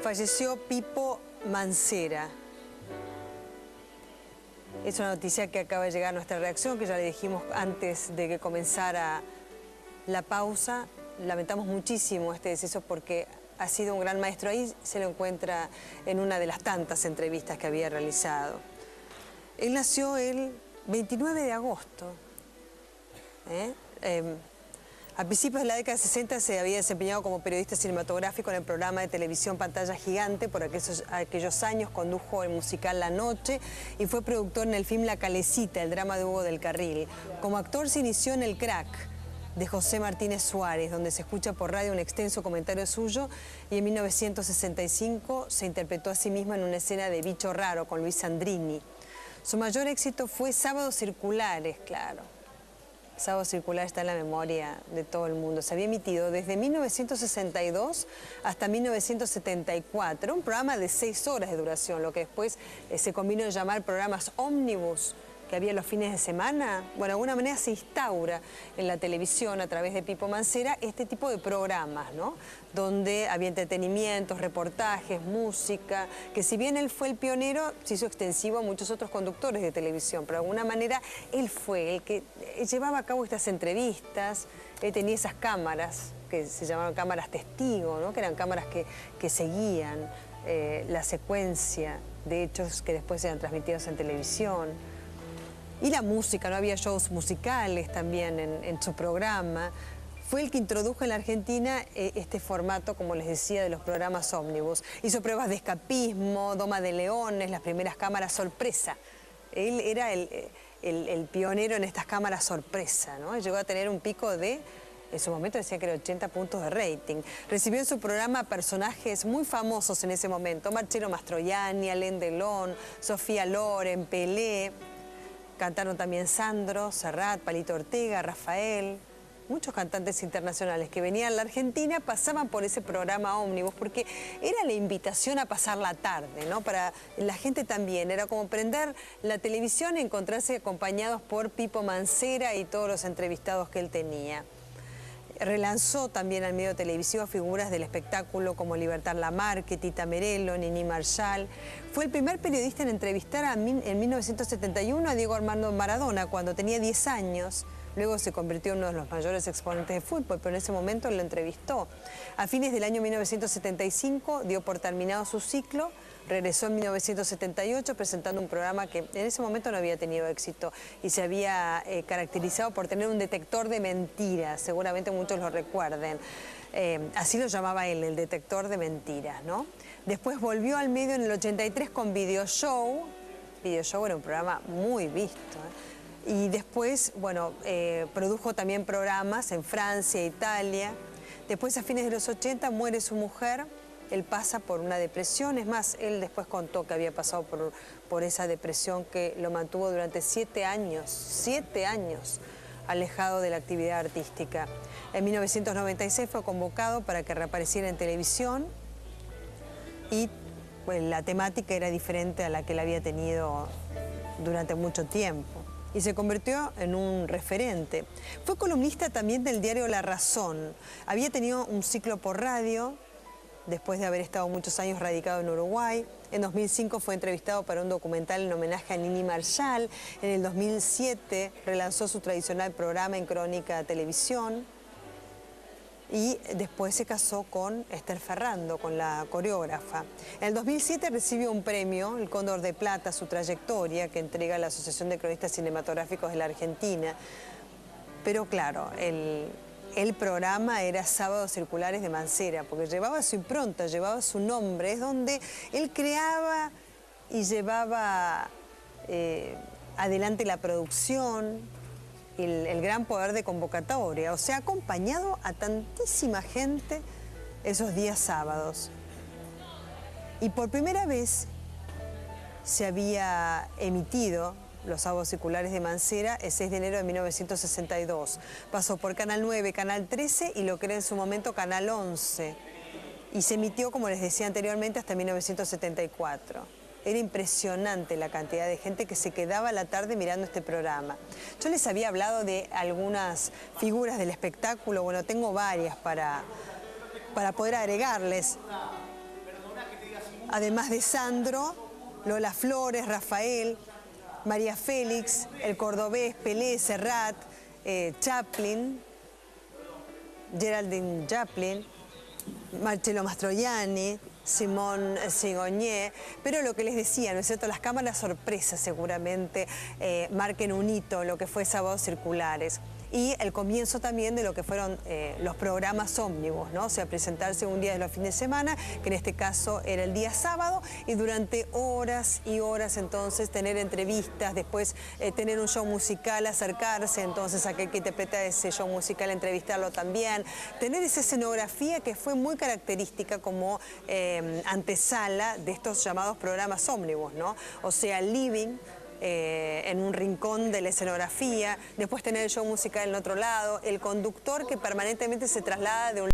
Falleció Pipo Mancera. Es una noticia que acaba de llegar a nuestra redacción, que ya le dijimos antes de que comenzara la pausa. Lamentamos muchísimo este deceso porque ha sido un gran maestro. Ahí se lo encuentra en una de las tantas entrevistas que había realizado. Él nació el 29 de agosto. A principios de la década de 60 se había desempeñado como periodista cinematográfico en el programa de televisión Pantalla Gigante. Por aquellos años condujo el musical La Noche y fue productor en el film La Calecita, el drama de Hugo del Carril. Como actor se inició en El Crack, de José Martínez Suárez, donde se escucha por radio un extenso comentario suyo, y en 1965 se interpretó a sí mismo en una escena de Bicho Raro con Luis Sandrini. Su mayor éxito fue Sábados Circulares, claro. Sábado Circular está en la memoria de todo el mundo. Se había emitido desde 1962 hasta 1974, un programa de 6 horas de duración, lo que después se convino en llamar programas ómnibus, que había los fines de semana. Bueno, de alguna manera se instaura en la televisión a través de Pipo Mancera este tipo de programas, ¿no? Donde había entretenimientos, reportajes, música, que si bien él fue el pionero, se hizo extensivo a muchos otros conductores de televisión, pero de alguna manera él fue el que llevaba a cabo estas entrevistas. Él tenía esas cámaras que se llamaban cámaras testigo, ¿no? Que eran cámaras que seguían la secuencia de hechos que después eran transmitidos en televisión. Y la música, no había shows musicales también en su programa. Fue el que introdujo en la Argentina este formato, como les decía, de los programas ómnibus. Hizo pruebas de escapismo, doma de leones, las primeras cámaras sorpresa. Él era el pionero en estas cámaras sorpresa, ¿no? Llegó a tener un pico de, en su momento decía que era 80 puntos de rating. Recibió en su programa personajes muy famosos en ese momento: Marcello Mastroianni, Alain Delon, Sofía Loren, Pelé. Cantaron también Sandro, Serrat, Palito Ortega, Rafael. Muchos cantantes internacionales que venían a la Argentina pasaban por ese programa ómnibus porque era la invitación a pasar la tarde, ¿no? Para la gente también. Era como prender la televisión y encontrarse acompañados por Pipo Mancera y todos los entrevistados que él tenía. Relanzó también al medio televisivo figuras del espectáculo como Libertad Lamarque, Tita Merello, Nini Marshall. Fue el primer periodista en entrevistar en 1971 a Diego Armando Maradona cuando tenía 10 años. Luego se convirtió en uno de los mayores exponentes de fútbol, pero en ese momento lo entrevistó. A fines del año 1975 dio por terminado su ciclo. Regresó en 1978 presentando un programa que en ese momento no había tenido éxito y se había caracterizado por tener un detector de mentiras. Seguramente muchos lo recuerden. Así lo llamaba él, el detector de mentiras, ¿no? Después volvió al medio en el 83 con Video Show. Video Show era un programa muy visto, ¿eh? Y después, bueno, produjo también programas en Francia, Italia. Después, a fines de los 80, muere su mujer. Él pasa por una depresión. Es más, él después contó que había pasado por esa depresión que lo mantuvo durante 7 años alejado de la actividad artística. En 1996 fue convocado para que reapareciera en televisión y pues, la temática era diferente a la que él había tenido durante mucho tiempo. Y se convirtió en un referente. Fue columnista también del diario La Razón. Había tenido un ciclo por radio, después de haber estado muchos años radicado en Uruguay. En 2005 fue entrevistado para un documental en homenaje a Nini Marshall. En el 2007 relanzó su tradicional programa en Crónica Televisión. Y después se casó con Esther Ferrando, con la coreógrafa. En el 2007 recibió un premio, el Cóndor de Plata, su trayectoria, que entrega la Asociación de Cronistas Cinematográficos de la Argentina. Pero claro, el programa era Sábados Circulares de Mancera, porque llevaba su impronta, llevaba su nombre. Es donde él creaba y llevaba adelante la producción, el gran poder de convocatoria. O sea, ha acompañado a tantísima gente esos días sábados. Y por primera vez se había emitido los Sábados Circulares de Mancera el 6 de enero de 1962. Pasó por Canal 9, Canal 13 y lo que era en su momento Canal 11. Y se emitió, como les decía anteriormente, hasta 1974. Era impresionante la cantidad de gente que se quedaba a la tarde mirando este programa. Yo les había hablado de algunas figuras del espectáculo. Bueno, tengo varias para poder agregarles. además de Sandro, Lola Flores, Rafael, María Félix, el cordobés, Pelé, Serrat, Chaplin, Geraldine Chaplin, Marcello Mastroianni, Simón Sigogné, pero lo que les decía, ¿no es cierto? Las cámaras sorpresas seguramente marquen un hito en lo que fue Sábados Circulares. Y el comienzo también de lo que fueron los programas ómnibus, ¿no? O sea, presentarse un día de los fines de semana, que en este caso era el día sábado, y durante horas y horas entonces tener entrevistas, después tener un show musical, acercarse entonces a aquel que interpreta ese show musical, entrevistarlo también, tener esa escenografía que fue muy característica como antesala de estos llamados programas ómnibus, ¿no? O sea, el living, en un rincón de la escenografía, después tener el show musical en otro lado, el conductor que permanentemente se traslada de un